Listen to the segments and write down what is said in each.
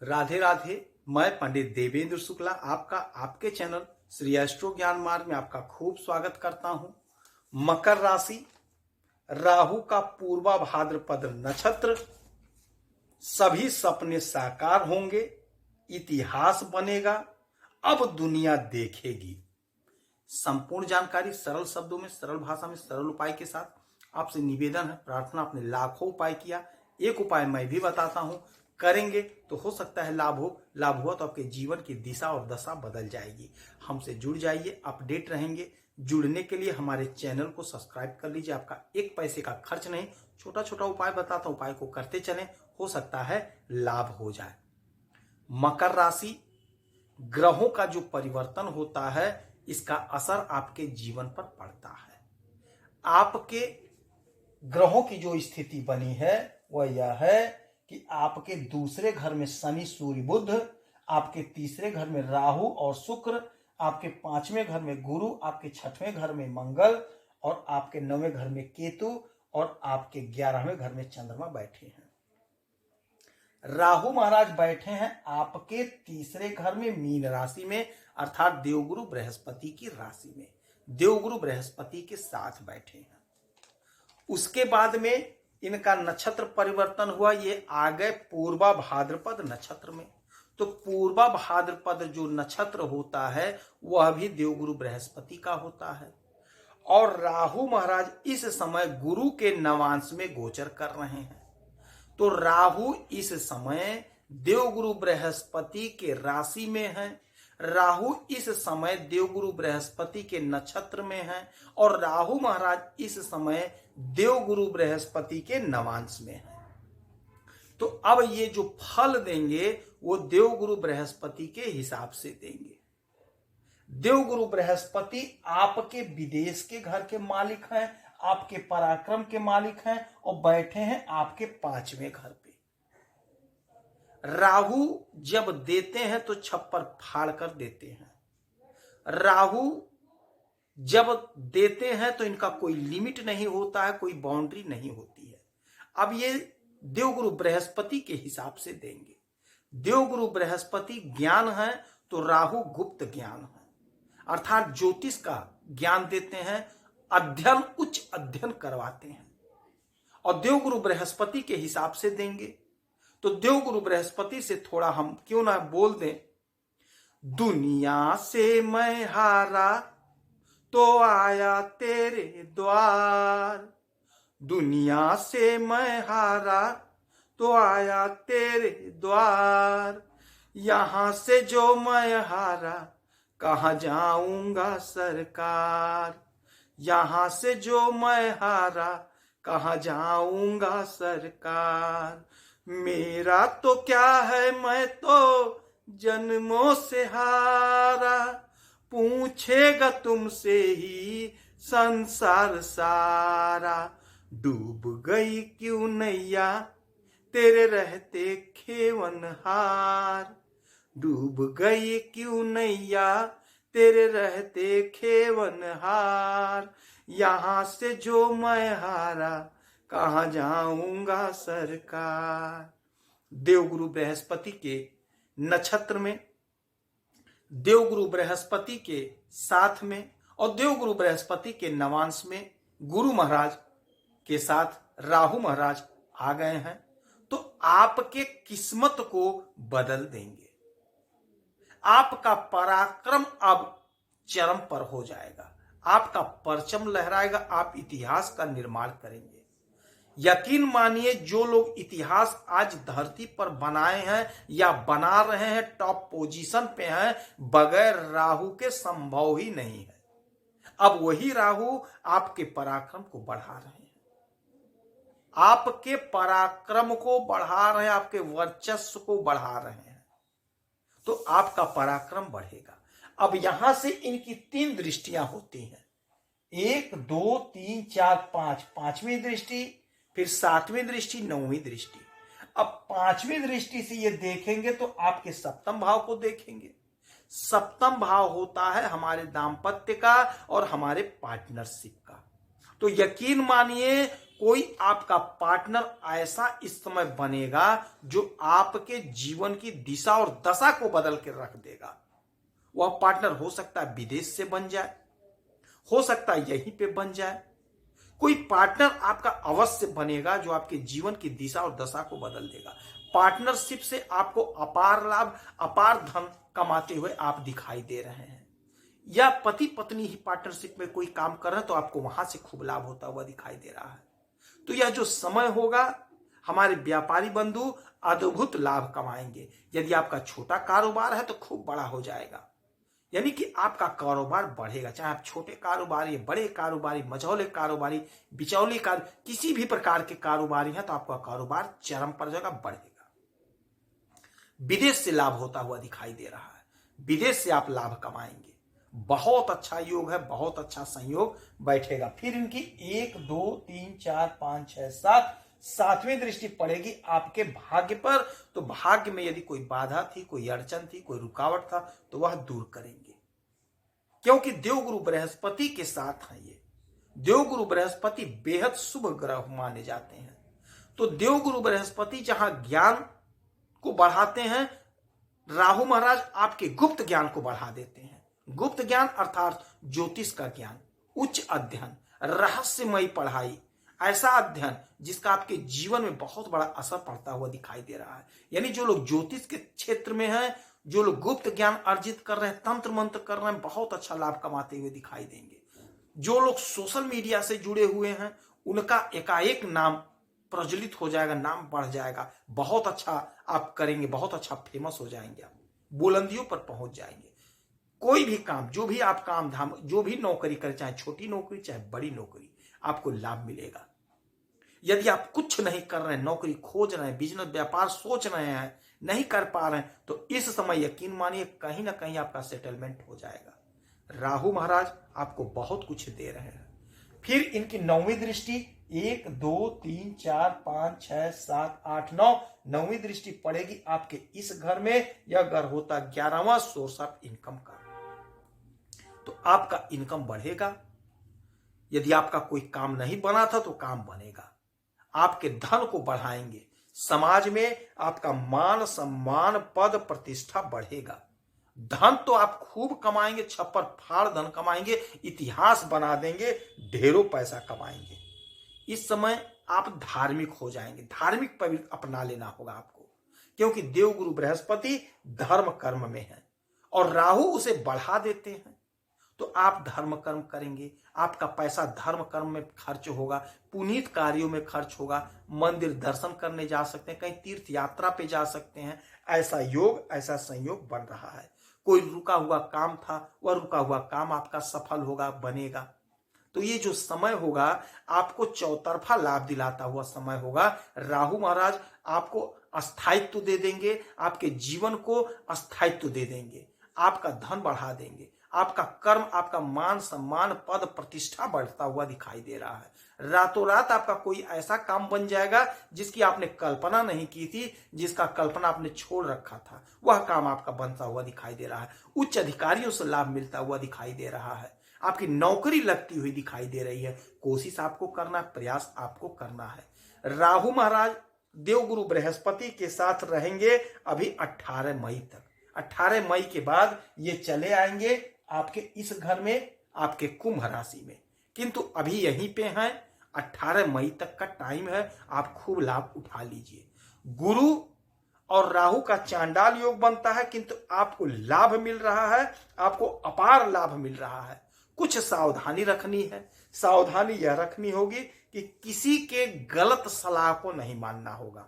राधे राधे। मैं पंडित देवेंद्र शुक्ला आपका आपके चैनल श्री एस्ट्रो ज्ञान मार्ग में आपका खूब स्वागत करता हूं। मकर राशि, राहु का पूर्वा भाद्रपद नक्षत्र। सभी सपने साकार होंगे, इतिहास बनेगा, अब दुनिया देखेगी। संपूर्ण जानकारी सरल शब्दों में, सरल भाषा में, सरल उपाय के साथ आपसे निवेदन है, प्रार्थना। आपने लाखों उपाय किया, एक उपाय मैं भी बताता हूं, करेंगे तो हो सकता है लाभ हो। लाभ हुआ तो आपके जीवन की दिशा और दशा बदल जाएगी। हमसे जुड़ जाइए, अपडेट रहेंगे। जुड़ने के लिए हमारे चैनल को सब्सक्राइब कर लीजिए। आपका एक पैसे का खर्च नहीं, छोटा छोटा उपाय बताता हूं, उपाय को करते चलें, हो सकता है लाभ हो जाए। मकर राशि, ग्रहों का जो परिवर्तन होता है इसका असर आपके जीवन पर पड़ता है। आपके ग्रहों की जो स्थिति बनी है वह यह है कि आपके दूसरे घर में शनि सूर्य बुध, आपके तीसरे घर में राहु और शुक्र, आपके पांचवें घर में गुरु, आपके छठवें घर में मंगल और आपके नौवें घर में केतु और आपके 11वें घर में चंद्रमा बैठे हैं। राहु महाराज बैठे हैं आपके तीसरे घर में मीन राशि में, अर्थात देवगुरु बृहस्पति की राशि में। देवगुरु बृहस्पति के साथ बैठे हैं। उसके बाद में इनका नक्षत्र परिवर्तन हुआ, ये आ गए पूर्वा भाद्रपद नक्षत्र में। तो पूर्वा भाद्रपद जो नक्षत्र होता है वह भी देवगुरु बृहस्पति का होता है। और राहु महाराज इस समय गुरु के नवांश में गोचर कर रहे हैं। तो राहु इस समय देवगुरु बृहस्पति के राशि में है, राहु इस समय देवगुरु बृहस्पति के नक्षत्र में है और राहु महाराज इस समय देवगुरु बृहस्पति के नवांश में है। तो अब ये जो फल देंगे वो देवगुरु बृहस्पति के हिसाब से देंगे। देवगुरु बृहस्पति आपके विदेश के घर के मालिक हैं, आपके पराक्रम के मालिक हैं और बैठे हैं आपके पांचवें घर पे। राहु जब देते हैं तो छप्पर फाड़ कर देते हैं। राहु जब देते हैं तो इनका कोई लिमिट नहीं होता है, कोई बाउंड्री नहीं होती है। अब ये देवगुरु बृहस्पति के हिसाब से देंगे। देवगुरु बृहस्पति ज्ञान है तो राहु गुप्त ज्ञान है, अर्थात ज्योतिष का ज्ञान देते हैं, अध्ययन, उच्च अध्ययन करवाते हैं। और देवगुरु बृहस्पति के हिसाब से देंगे तो देवगुरु बृहस्पति से थोड़ा हम क्यों ना बोल दें। दुनिया से मैं हारा तो आया तेरे द्वार, दुनिया से मैं हारा तो आया तेरे द्वार, यहां से जो मैं हारा कहां जाऊंगा सरकार, यहां से जो मैं हारा कहां जाऊंगा सरकार। मेरा तो क्या है, मैं तो जन्मों से हारा, पूछेगा तुमसे ही संसार सारा। डूब गई क्यों नैया तेरे रहते खेवनहार, डूब गई क्यों नैया तेरे रहते खेवनहार, यहां से जो मैं हारा कहां जाऊंगा सरकार। देवगुरु बृहस्पति के नक्षत्र में, देवगुरु बृहस्पति के साथ में और देवगुरु बृहस्पति के नवांश में गुरु महाराज के साथ राहु महाराज आ गए हैं। तो आपके किस्मत को बदल देंगे। आपका पराक्रम अब चरम पर हो जाएगा, आपका परचम लहराएगा, आप इतिहास का निर्माण करेंगे। यकीन मानिए, जो लोग इतिहास आज धरती पर बनाए हैं या बना रहे हैं, टॉप पोजीशन पे हैं, बगैर राहु के संभव ही नहीं है। अब वही राहु आपके पराक्रम को बढ़ा रहे हैं, आपके पराक्रम को बढ़ा रहे हैं, आपके वर्चस्व को बढ़ा रहे हैं, तो आपका पराक्रम बढ़ेगा। अब यहां से इनकी 3 दृष्टियां होती हैं, 1 2 3 4 5, 5वीं दृष्टि, फिर 7वीं दृष्टि, 9वीं दृष्टि। अब 5वीं दृष्टि से ये देखेंगे तो आपके सप्तम भाव को देखेंगे। सप्तम भाव होता है हमारे दाम्पत्य का और हमारे पार्टनरशिप का। तो यकीन मानिए, कोई आपका पार्टनर ऐसा इस समय बनेगा जो आपके जीवन की दिशा और दशा को बदल के रख देगा। वह पार्टनर हो सकता है विदेश से बन जाए, हो सकता है यहीं पे बन जाए। कोई पार्टनर आपका अवश्य बनेगा जो आपके जीवन की दिशा और दशा को बदल देगा। पार्टनरशिप से आपको अपार लाभ, अपार धन कमाते हुए आप दिखाई दे रहे हैं, या पति पत्नी ही पार्टनरशिप में कोई काम कर रहे हैं तो आपको वहां से खूब लाभ होता हुआ दिखाई दे रहा है। तो यह जो समय होगा, हमारे व्यापारी बंधु अद्भुत लाभ कमाएंगे। यदि आपका छोटा कारोबार है तो खूब बड़ा हो जाएगा, यानी कि आपका कारोबार बढ़ेगा। चाहे आप छोटे कारोबारी, बड़े कारोबारी, मझौले कारोबारी, बिचौली किसी भी प्रकार के कारोबारी हैं तो आपका कारोबार चरम पर जाएगा, बढ़ेगा। विदेश से लाभ होता हुआ दिखाई दे रहा है, विदेश से आप लाभ कमाएंगे। बहुत अच्छा योग है, बहुत अच्छा संयोग बैठेगा। फिर इनकी 1 2 3 4 5 6 7 सातवीं दृष्टि पड़ेगी आपके भाग्य पर। तो भाग्य में यदि कोई बाधा थी, कोई अड़चन थी, कोई रुकावट था तो वह दूर करेंगे, क्योंकि देवगुरु बृहस्पति के साथ हैं। ये देवगुरु बृहस्पति बेहद शुभ ग्रह माने जाते हैं। तो देवगुरु बृहस्पति जहां ज्ञान को बढ़ाते हैं, राहु महाराज आपके गुप्त ज्ञान को बढ़ा देते हैं। गुप्त ज्ञान अर्थात ज्योतिष का ज्ञान, उच्च अध्ययन, रहस्यमयी पढ़ाई, ऐसा अध्ययन जिसका आपके जीवन में बहुत बड़ा असर पड़ता हुआ दिखाई दे रहा है। यानी जो लोग ज्योतिष के क्षेत्र में हैं, जो लोग गुप्त ज्ञान अर्जित कर रहे हैं, तंत्र मंत्र कर रहे हैं, बहुत अच्छा लाभ कमाते हुए दिखाई देंगे। जो लोग सोशल मीडिया से जुड़े हुए हैं, उनका एकाएक नाम प्रज्वलित हो जाएगा, नाम बढ़ जाएगा, बहुत अच्छा आप करेंगे, बहुत अच्छा फेमस हो जाएंगे, आप बुलंदियों पर पहुंच जाएंगे। कोई भी काम, जो भी आप काम धाम, जो भी नौकरी करें, चाहे छोटी नौकरी चाहे बड़ी नौकरी, आपको लाभ मिलेगा। यदि आप कुछ नहीं कर रहे हैं, नौकरी खोज रहे हैं, बिजनेस व्यापार सोच रहे हैं, नहीं कर पा रहे हैं, तो इस समय यकीन मानिए कहीं ना कहीं आपका सेटलमेंट हो जाएगा। राहु महाराज आपको बहुत कुछ दे रहे हैं। फिर इनकी 9वीं दृष्टि 1 2 3 4 5 6 7 8 9 9वीं दृष्टि पड़ेगी आपके इस घर में। यह घर होता 11वां सोर्स ऑफ इनकम का। तो आपका इनकम बढ़ेगा। यदि आपका कोई काम नहीं बना था तो काम बनेगा, आपके धन को बढ़ाएंगे, समाज में आपका मान सम्मान पद प्रतिष्ठा बढ़ेगा। धन तो आप खूब कमाएंगे, छप्पर फाड़ धन कमाएंगे, इतिहास बना देंगे, ढेरों पैसा कमाएंगे। इस समय आप धार्मिक हो जाएंगे, धार्मिक पवित्र अपना लेना होगा आपको, क्योंकि देवगुरु बृहस्पति धर्म कर्म में है और राहु उसे बढ़ा देते हैं। तो आप धर्म कर्म करेंगे, आपका पैसा धर्म कर्म में खर्च होगा, पुनीत कार्यों में खर्च होगा, मंदिर दर्शन करने जा सकते हैं, कहीं तीर्थ यात्रा पे जा सकते हैं। ऐसा योग, ऐसा संयोग बन रहा है। कोई रुका हुआ काम था, वह रुका हुआ काम आपका सफल होगा, बनेगा। तो ये जो समय होगा आपको चौतरफा लाभ दिलाता हुआ समय होगा। राहु महाराज आपको अस्थायित्व दे देंगे, आपके जीवन को अस्थायित्व दे देंगे, आपका धन बढ़ा देंगे, आपका कर्म, आपका मान सम्मान पद प्रतिष्ठा बढ़ता हुआ दिखाई दे रहा है। रातों रात आपका कोई ऐसा काम बन जाएगा जिसकी आपने कल्पना नहीं की थी, जिसका कल्पना आपने छोड़ रखा था, वह काम आपका बनता हुआ दिखाई दे रहा है। उच्च अधिकारियों से लाभ मिलता हुआ दिखाई दे रहा है, आपकी नौकरी लगती हुई दिखाई दे रही है। कोशिश आपको करना, प्रयास आपको करना है। राहु महाराज देवगुरु बृहस्पति के साथ रहेंगे अभी 18 मई तक। 18 मई के बाद ये चले आएंगे आपके इस घर में, आपके कुंभ राशि में, किंतु अभी यहीं पे हैं। 18 मई तक का टाइम है, आप खूब लाभ उठा लीजिए। गुरु और राहु का चांडाल योग बनता है, किंतु आपको लाभ मिल रहा है, आपको अपार लाभ मिल रहा है। कुछ सावधानी रखनी है। सावधानी यह रखनी होगी कि किसी के गलत सलाह को नहीं मानना होगा,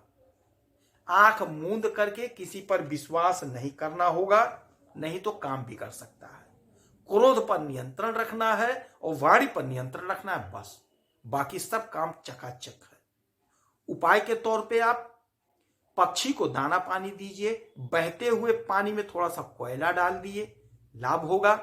आंख मूंद करके किसी पर विश्वास नहीं करना होगा, नहीं तो काम बिगड़ सकता है। क्रोध पर नियंत्रण रखना है और वाणी पर नियंत्रण रखना है, बस बाकी सब काम चकाचक है। उपाय के तौर पे आप पक्षी को दाना पानी दीजिए, बहते हुए पानी में थोड़ा सा कोयला डाल दिए, लाभ होगा।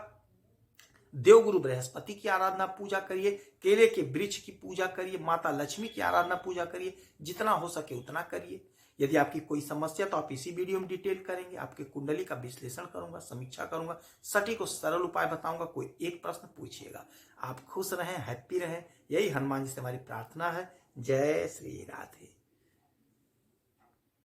देवगुरु बृहस्पति की आराधना पूजा करिए, केले के वृक्ष की पूजा करिए, माता लक्ष्मी की आराधना पूजा करिए, जितना हो सके उतना करिए। यदि आपकी कोई समस्या तो आप इसी वीडियो में डिटेल करेंगे, आपके कुंडली का विश्लेषण करूंगा, समीक्षा करूंगा, सटीक और सरल उपाय बताऊंगा। कोई एक प्रश्न पूछिएगा। आप खुश रहें, हैप्पी रहें, यही हनुमान जी से हमारी प्रार्थना है। जय श्री राधे।